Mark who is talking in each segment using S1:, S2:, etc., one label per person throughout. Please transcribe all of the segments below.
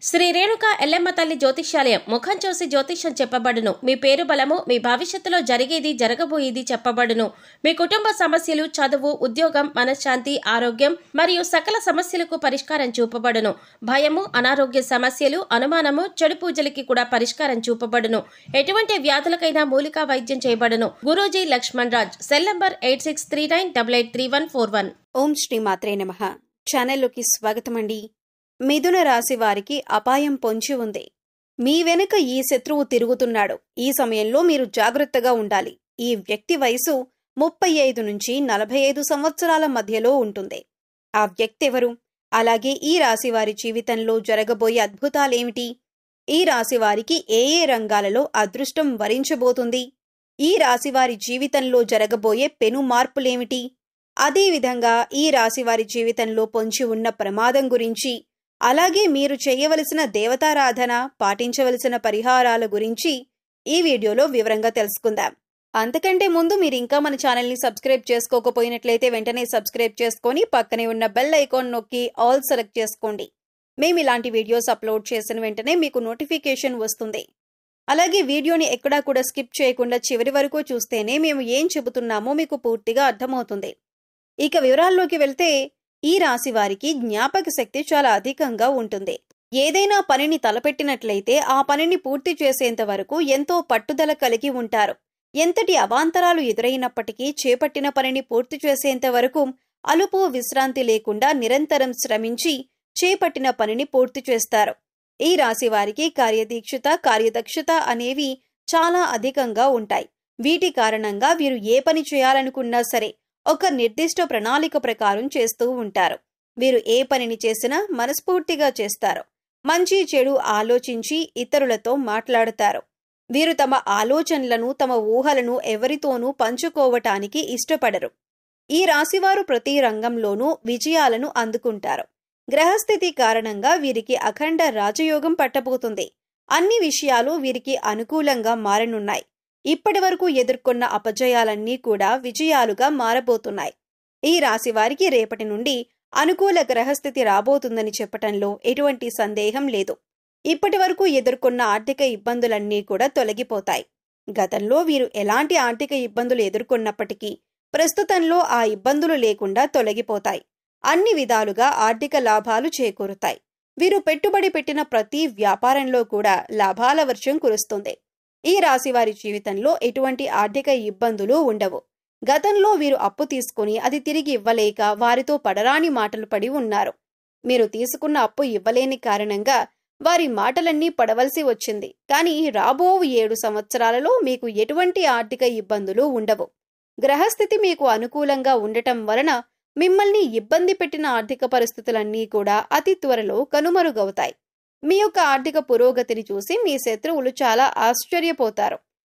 S1: శ్రీ రేణుక ఎల్లమ్మ తల్లి జ్యోతిష్యాలయం ముఖం చూసి జ్యోతిష్యం చెప్పబడును. మీ పేరు బలము, మీ భవిష్యత్తులో జరిగేది జరగబోయేది చెప్పబడును. మీ కుటుంబ సమస్యలు, చదువు, ఉద్యోగం, మనశ్శాంతి, ఆరోగ్యం మరియు సకల సమస్యలకు పరిష్కారం చూపబడును. భయము, అనారోగ్య సమస్యలు, అనుమానము, చెడు పూజలకి కూడా పరిష్కారం చూపబడును. ఎటువంటి వ్యాధులకైనా మూలికా వైద్యం చేయబడును. గురూజీ లక్ష్మణ్ రాజ్. Cell number 8639883141.
S2: ఓం శ్రీ మాత్రే నమః. ఛానల్లోకి స్వాగతం అండి. మిథున రాశి వారికి అపాయం పొంచి ఉంది. మీ వెనుక ఈ శత్రువు తిరుగుతున్నాడు. ఈ సమయంలో మీరు జాగ్రత్తగా ఉండాలి. ఈ వ్యక్తి వయసు 35 నుంచి 45 సంవత్సరాల మధ్యలో ఉంటుంది. ఆ వ్యక్తి ఎవరు? అలాగే ఈ రాశి వారి జీవితంలో జరగబోయే అద్భుతాలేమిటి? ఈ రాశి వారికి ఏ ఏ రంగాలలో అదృష్టం వరించబోతుంది? ఈ రాశి వారి జీవితంలో జరగబోయే పెను మార్పులేమిటి? అదేవిధంగా ఈ రాశి వారి జీవితంలో పొంచి ఉన్న ప్రమాదం గురించి, అలాగే మీరు చేయవలసిన దేవతారాధన, పాటించవలసిన పరిహారాల గురించి ఈ వీడియోలో వివరంగా తెలుసుకుందాం. అంతకంటే ముందు మీరు ఇంకా మన ఛానల్ని సబ్స్క్రైబ్ చేసుకోకపోయినట్లయితే వెంటనే సబ్స్క్రైబ్ చేసుకొని పక్కనే ఉన్న బెల్ ఐకాన్ నొక్కి ఆల్ సెలెక్ట్ చేసుకోండి. మేము ఇలాంటి వీడియోస్ అప్లోడ్ చేసిన వెంటనే మీకు నోటిఫికేషన్ వస్తుంది. అలాగే వీడియోని ఎక్కడా కూడా స్కిప్ చేయకుండా చివరి వరకు చూస్తేనే మేము ఏం చెబుతున్నామో మీకు పూర్తిగా అర్థమవుతుంది. ఇక వివరాల్లోకి వెళ్తే, ఈ రాశి వారికి జ్ఞాపక శక్తి చాలా అధికంగా ఉంటుంది. ఏదైనా పనిని తలపెట్టినట్లయితే ఆ పనిని పూర్తి చేసేంత వరకు ఎంతో పట్టుదల కలిగి ఉంటారు. ఎంతటి అవాంతరాలు ఎదురైనప్పటికీ చేపట్టిన పనిని పూర్తి చేసేంత వరకు అలుపు విశ్రాంతి లేకుండా నిరంతరం శ్రమించి చేపట్టిన పనిని పూర్తి చేస్తారు. ఈ రాశి వారికి కార్యదీక్షత, కార్యదక్షత అనేవి చాలా అధికంగా ఉంటాయి. వీటి కారణంగా వీరు ఏ పని చేయాలనుకున్నా సరే ఒక నిర్దిష్ట ప్రణాళిక ప్రకారం చేస్తూ ఉంటారు. వీరు ఏ పనిని చేసినా మనస్ఫూర్తిగా చేస్తారు. మంచి చెడు ఆలోచించి ఇతరులతో మాట్లాడతారు. వీరు తమ ఆలోచనలను, తమ ఊహలను ఎవరితోనూ పంచుకోవటానికి ఇష్టపడరు. ఈ రాశివారు ప్రతి రంగంలోనూ విజయాలను అందుకుంటారు. గ్రహస్థితి కారణంగా వీరికి అఖండ రాజయోగం పట్టబోతుంది. అన్ని విషయాలు వీరికి అనుకూలంగా మారనున్నాయి. ఇప్పటి వరకు ఎదుర్కొన్న అపజయాలన్నీ కూడా విజయాలుగా మారబోతున్నాయి. ఈ రాశి వారికి రేపటి నుండి అనుకూల గ్రహస్థితి రాబోతుందని చెప్పటంలో ఎటువంటి సందేహం లేదు. ఇప్పటి వరకు ఎదుర్కొన్న ఆర్థిక ఇబ్బందులన్నీ కూడా తొలగిపోతాయి. గతంలో వీరు ఎలాంటి ఆర్థిక ఇబ్బందులు ఎదుర్కొన్నప్పటికీ ప్రస్తుతంలో ఆ ఇబ్బందులు లేకుండా తొలగిపోతాయి. అన్ని విధాలుగా ఆర్థిక లాభాలు చేకూరుతాయి. వీరు పెట్టుబడి పెట్టిన ప్రతి వ్యాపారంలో కూడా లాభాల వర్షం కురుస్తుంది. ఈ రాశి వారి జీవితంలో ఎటువంటి ఆర్థిక ఇబ్బందులు ఉండవు. గతంలో వీరు అప్పు తీసుకుని అది తిరిగి ఇవ్వలేక వారితో పడరాని మాటలు పడి ఉన్నారు. మీరు తీసుకున్న అప్పు ఇవ్వలేని కారణంగా వారి మాటలన్నీ పడవలసి వచ్చింది. కానీ రాబో 7 సంవత్సరాలలో మీకు ఎటువంటి ఆర్థిక ఇబ్బందులు ఉండవు. గ్రహస్థితి మీకు అనుకూలంగా ఉండటం వలన మిమ్మల్ని ఇబ్బంది పెట్టిన ఆర్థిక పరిస్థితులన్నీ కూడా అతి త్వరలో కనుమరుగవుతాయి. మీ యొక్క ఆర్థిక పురోగతిని చూసి మీ శత్రువులు చాలా ఆశ్చర్యపోతారు.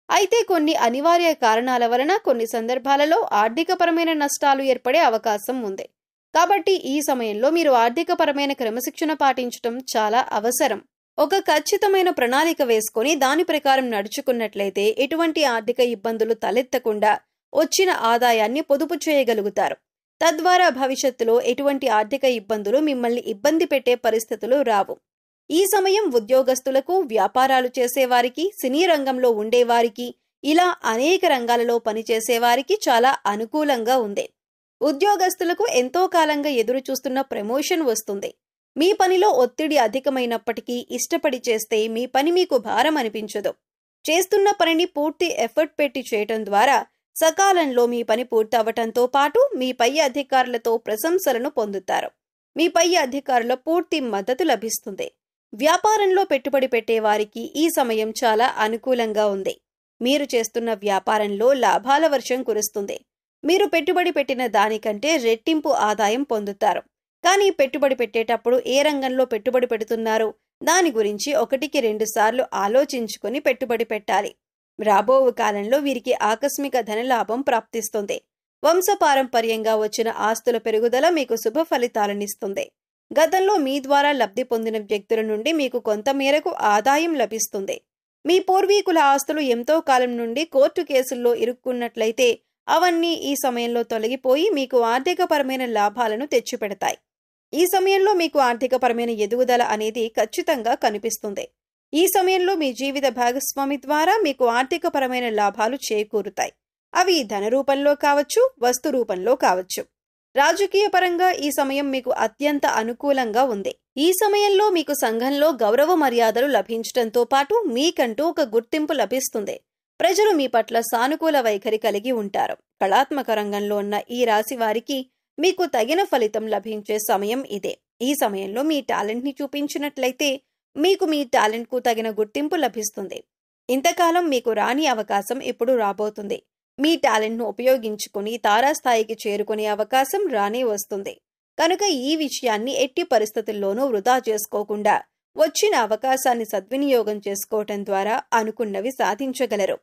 S2: అయితే కొన్ని అనివార్య కారణాల వలన కొన్ని సందర్భాలలో ఆర్థికపరమైన నష్టాలు ఏర్పడే అవకాశం ఉంది. కాబట్టి ఈ సమయంలో మీరు ఆర్థికపరమైన క్రమశిక్షణ పాటించడం చాలా అవసరం. ఒక ఖచ్చితమైన ప్రణాళిక వేసుకొని దాని ప్రకారం నడుచుకున్నట్లయితే ఎటువంటి ఆర్థిక ఇబ్బందులు తలెత్తకుండా వచ్చిన ఆదాయాన్ని పొదుపు చేయగలుగుతారు. తద్వారా భవిష్యత్తులో ఎటువంటి ఆర్థిక ఇబ్బందులు మిమ్మల్ని ఇబ్బంది పెట్టే పరిస్థితులు రావు. ఈ సమయం ఉద్యోగస్తులకు, వ్యాపారాలు చేసేవారికి, సినీ రంగంలో ఉండేవారికి, ఇలా అనేక రంగాలలో పనిచేసేవారికి చాలా అనుకూలంగా ఉంది. ఉద్యోగస్తులకు ఎంతో కాలంగా ఎదురు చూస్తున్న ప్రమోషన్ వస్తుంది. మీ పనిలో ఒత్తిడి అధికమైనప్పటికీ ఇష్టపడి చేస్తే మీ పని మీకు భారం అనిపించదు. చేస్తున్న పనిని పూర్తి ఎఫర్ట్ పెట్టి చేయటం ద్వారా సకాలంలో మీ పని పూర్తి అవటంతో పాటు మీ పై అధికారులతో ప్రశంసలను పొందుతారు. మీ పై అధికారుల పూర్తి మద్దతు లభిస్తుంది. వ్యాపారంలో పెట్టుబడి పెట్టే వారికి ఈ సమయం చాలా అనుకూలంగా ఉంది. మీరు చేస్తున్న వ్యాపారంలో లాభాల వర్షం కురుస్తుంది. మీరు పెట్టుబడి పెట్టిన దానికంటే రెట్టింపు ఆదాయం పొందుతారు. కానీ పెట్టుబడి పెట్టేటప్పుడు ఏ రంగంలో పెట్టుబడి పెడుతున్నారో దాని గురించి 1-2 సార్లు ఆలోచించుకొని పెట్టుబడి పెట్టాలి. రాబో కాలంలో వీరికి ఆకస్మిక ధనలాభం ప్రాప్తిస్తుంది. వంశపారంపర్యంగా వచ్చిన ఆస్తుల పెరుగుదల మీకు శుభ ఫలితాలనిస్తుంది. గతంలో మీ ద్వారా లబ్ధి పొందిన వ్యక్తుల నుండి మీకు కొంత మేరకు ఆదాయం లభిస్తుంది. మీ పూర్వీకుల ఆస్తులు ఎంతో కాలం నుండి కోర్టు కేసుల్లో ఇరుక్కున్నట్లయితే అవన్నీ ఈ సమయంలో తొలగిపోయి మీకు ఆర్థికపరమైన లాభాలను తెచ్చిపెడతాయి. ఈ సమయంలో మీకు ఆర్థికపరమైన ఎదుగుదల అనేది ఖచ్చితంగా కనిపిస్తుంది. ఈ సమయంలో మీ జీవిత భాగస్వామి ద్వారా మీకు ఆర్థికపరమైన లాభాలు చేకూరుతాయి. అవి ధన రూపంలో కావచ్చు, వస్తు రూపంలో కావచ్చు. రాజకీయ పరంగా ఈ సమయం మీకు అత్యంత అనుకూలంగా ఉంది. ఈ సమయంలో మీకు సంఘంలో గౌరవ మర్యాదలు లభించడంతో పాటు మీకంటూ ఒక గుర్తింపు లభిస్తుంది. ప్రజలు మీ పట్ల సానుకూల వైఖరి కలిగి ఉంటారు. కళాత్మక రంగంలో ఉన్న ఈ రాశి వారికి మీకు తగిన ఫలితం లభించే సమయం ఇదే. ఈ సమయంలో మీ టాలెంట్ని చూపించినట్లయితే మీకు మీ టాలెంట్కు తగిన గుర్తింపు లభిస్తుంది. ఇంతకాలం మీకు రాని అవకాశం ఇప్పుడు రాబోతుంది. మీ టాలెంట్ను ఉపయోగించుకుని తారాస్థాయికి చేరుకునే అవకాశం రానే వస్తుంది. కనుక ఈ విషయాన్ని ఎట్టి పరిస్థితుల్లోనూ వృధా చేసుకోకుండా వచ్చిన అవకాశాన్ని సద్వినియోగం చేసుకోవటం ద్వారా అనుకున్నవి సాధించగలరు.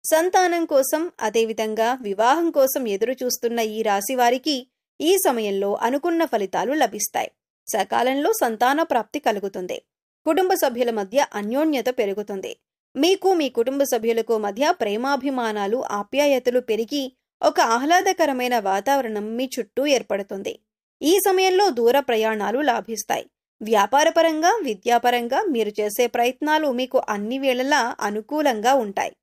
S2: సంతానం కోసం, అదేవిధంగా వివాహం కోసం ఎదురు చూస్తున్న ఈ రాశి వారికి ఈ సమయంలో అనుకున్న ఫలితాలు లభిస్తాయి. సకాలంలో సంతాన ప్రాప్తి కలుగుతుంది. కుటుంబ సభ్యుల మధ్య అన్యోన్యత పెరుగుతుంది. మీకు మీ కుటుంబ సభ్యులకు మధ్య ప్రేమాభిమానాలు, ఆప్యాయతలు పెరిగి ఒక ఆహ్లాదకరమైన వాతావరణం మీ చుట్టూ ఏర్పడుతుంది. ఈ సమయంలో దూర ప్రయాణాలు లాభిస్తాయి. వ్యాపారపరంగా, విద్యాపరంగా మీరు చేసే ప్రయత్నాలు మీకు అన్ని వేళలా అనుకూలంగా ఉంటాయి.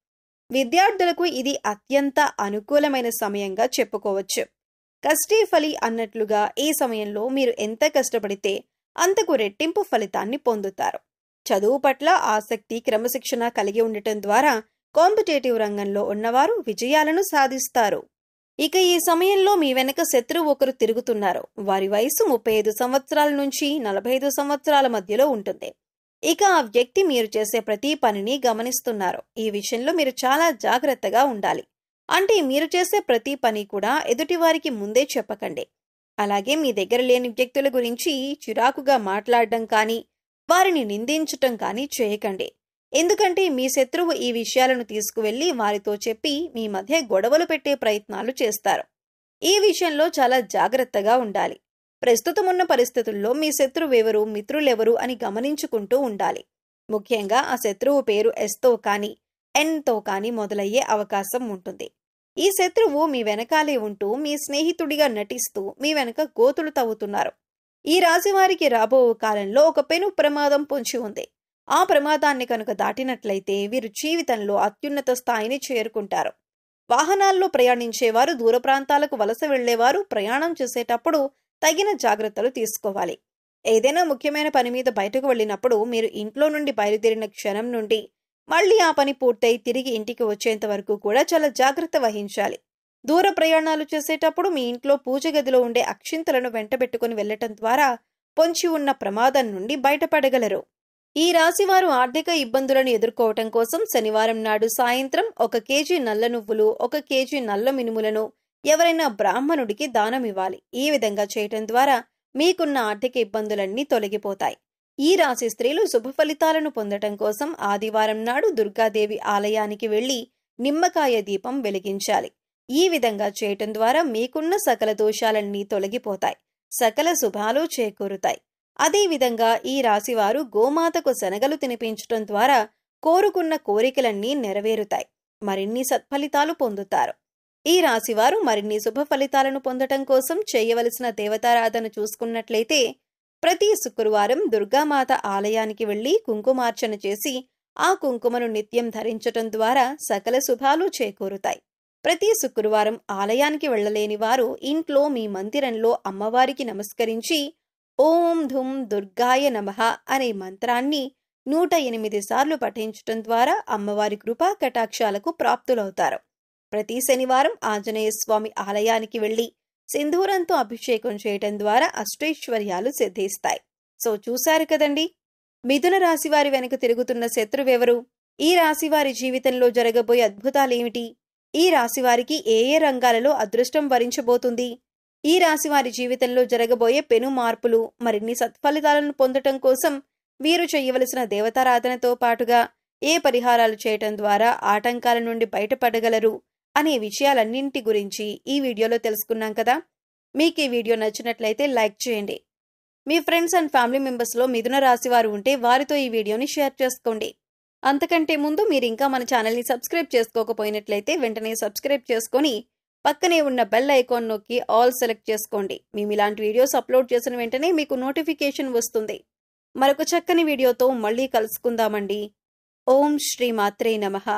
S2: విద్యార్థులకు ఇది అత్యంత అనుకూలమైన సమయంగా చెప్పుకోవచ్చు. కష్టే ఫలి అన్నట్లుగా ఈ సమయంలో మీరు ఎంత కష్టపడితే అంతకు రెట్టింపు ఫలితాన్ని పొందుతారు. చదువు పట్ల ఆసక్తి, క్రమశిక్షణ కలిగి ఉండటం ద్వారా కాంపిటేటివ్ రంగంలో ఉన్నవారు విజయాలను సాధిస్తారు. ఇక ఈ సమయంలో మీ వెనక శత్రువు ఒకరు తిరుగుతున్నారు. వారి వయసు 35 సంవత్సరాల నుంచి 45 సంవత్సరాల మధ్యలో ఉంటుంది. ఇక ఆ వ్యక్తి మీరు చేసే ప్రతి పనిని గమనిస్తున్నారు. ఈ విషయంలో మీరు చాలా జాగ్రత్తగా ఉండాలి. అంటే మీరు చేసే ప్రతి పని కూడా ఎదుటివారికి ముందే చెప్పకండి. అలాగే మీ దగ్గర లేని వ్యక్తుల గురించి చిరాకుగా మాట్లాడడం కానీ, వారిని నిందించటం కానీ చేయకండి. ఎందుకంటే మీ శత్రువు ఈ విషయాలను తీసుకువెళ్లి వారితో చెప్పి మీ మధ్య గొడవలు పెట్టే ప్రయత్నాలు చేస్తారు. ఈ విషయంలో చాలా జాగ్రత్తగా ఉండాలి. ప్రస్తుతం ఉన్న పరిస్థితుల్లో మీ శత్రువెవరు, మిత్రులెవరు అని గమనించుకుంటూ ఉండాలి. ముఖ్యంగా ఆ శత్రువు పేరు ఎస్తో కానీ, ఎన్తో కానీ మొదలయ్యే అవకాశం ఉంటుంది. ఈ శత్రువు మీ వెనకాలే ఉంటూ మీ స్నేహితుడిగా నటిస్తూ మీ వెనక గోతులు తవ్వుతున్నారు. ఈ రాశి వారికి రాబో కాలంలో ఒక పెను ప్రమాదం పొంచి ఉంది. ఆ ప్రమాదాన్ని కనుక దాటినట్లయితే వీరు జీవితంలో అత్యున్నత స్థాయిని చేరుకుంటారు. వాహనాల్లో ప్రయాణించేవారు, దూర ప్రాంతాలకు వలస వెళ్లేవారు ప్రయాణం చేసేటప్పుడు తగిన జాగ్రత్తలు తీసుకోవాలి. ఏదైనా ముఖ్యమైన పని మీద బయటకు వెళ్ళినప్పుడు మీరు ఇంట్లో నుండి బయలుదేరిన క్షణం నుండి మళ్ళీ ఆ పని పూర్తయి తిరిగి ఇంటికి వచ్చేంత వరకు కూడా చాలా జాగ్రత్త వహించాలి. దూర ప్రయాణాలు చేసేటప్పుడు మీ ఇంట్లో పూజ గదిలో ఉండే అక్షింతలను వెంటబెట్టుకుని వెళ్లటం ద్వారా పొంచి ఉన్న ప్రమాదం నుండి బయటపడగలరు. ఈ రాశివారు ఆర్థిక ఇబ్బందులను ఎదుర్కోవటం కోసం శనివారం నాడు సాయంత్రం 1 కేజీ నల్ల నువ్వులు, 1 కేజీ నల్ల మినుములను ఎవరైనా బ్రాహ్మణుడికి దానమివ్వాలి. ఈ విధంగా చేయటం ద్వారా మీకున్న ఆర్థిక ఇబ్బందులన్నీ తొలగిపోతాయి. ఈ రాశి స్త్రీలు శుభ ఫలితాలను పొందటం కోసం ఆదివారం నాడు దుర్గాదేవి ఆలయానికి వెళ్లి నిమ్మకాయ దీపం వెలిగించాలి. ఈ విధంగా చేయటం ద్వారా మీకున్న సకల దోషాలన్నీ తొలగిపోతాయి. సకల శుభాలు చేకూరుతాయి. అదేవిధంగా ఈ రాశివారు గోమాతకు శనగలు తినిపించటం ద్వారా కోరుకున్న కోరికలన్నీ నెరవేరుతాయి. మరిన్ని సత్ఫలితాలు పొందుతారు. ఈ రాశివారు మరిన్ని శుభ ఫలితాలను పొందటం కోసం చేయవలసిన దేవతారాధన చూసుకున్నట్లయితే ప్రతి శుక్రవారం దుర్గామాత ఆలయానికి వెళ్లి కుంకుమార్చన చేసి ఆ కుంకుమను నిత్యం ధరించటం ద్వారా సకల శుభాలు చేకూరుతాయి. ప్రతి శుక్రవారం ఆలయానికి వెళ్లలేని వారు ఇంట్లో మీ మందిరంలో అమ్మవారికి నమస్కరించి ఓం ధుం దుర్గాయ నమః అనే మంత్రాన్ని 108 సార్లు పఠించటం ద్వారా అమ్మవారి కృపా కటాక్షాలకు ప్రాప్తులవుతారు. ప్రతి శనివారం ఆంజనేయ స్వామి ఆలయానికి వెళ్లి సింధూరంతో అభిషేకం చేయటం ద్వారా అష్టైశ్వర్యాలు సిద్ధిస్తాయి. సో చూశారు కదండి, మిథున రాశి వారి వెనుక తిరుగుతున్న శత్రువెవరు? ఈ రాశి వారి జీవితంలో జరగబోయే అద్భుతాలేమిటి? ఈ రాశి వారికి ఏ ఏ రంగాలలో అదృష్టం వరించబోతుంది? ఈ రాశి వారి జీవితంలో జరగబోయే పెను మార్పులు, మరిన్ని సత్ఫలితాలను పొందటం కోసం వీరు చేయవలసిన దేవతారాధనతో పాటుగా ఏ పరిహారాలు చేయటం ద్వారా ఆటంకాల నుండి బయటపడగలరు అనే విషయాలన్నింటి గురించి ఈ వీడియోలో తెలుసుకున్నాం కదా. మీకు ఈ వీడియో నచ్చినట్లయితే లైక్ చేయండి. మీ ఫ్రెండ్స్ అండ్ ఫ్యామిలీ మెంబర్స్లో మిథున రాశి వారు ఉంటే వారితో ఈ వీడియోని షేర్ చేసుకోండి. అంతకంటే ముందు మీరు ఇంకా మన ఛానల్ని సబ్స్క్రైబ్ చేసుకోకపోయినట్లయితే వెంటనే సబ్స్క్రైబ్ చేసుకొని పక్కనే ఉన్న బెల్ ఐకాన్ నొక్కి ఆల్ సెలెక్ట్ చేసుకోండి. మేము ఇలాంటి వీడియోస్ అప్లోడ్ చేసిన వెంటనే మీకు నోటిఫికేషన్ వస్తుంది. మరొక చక్కని వీడియోతో మళ్ళీ కలుసుకుందామండి. ఓం శ్రీ మాత్రే నమః.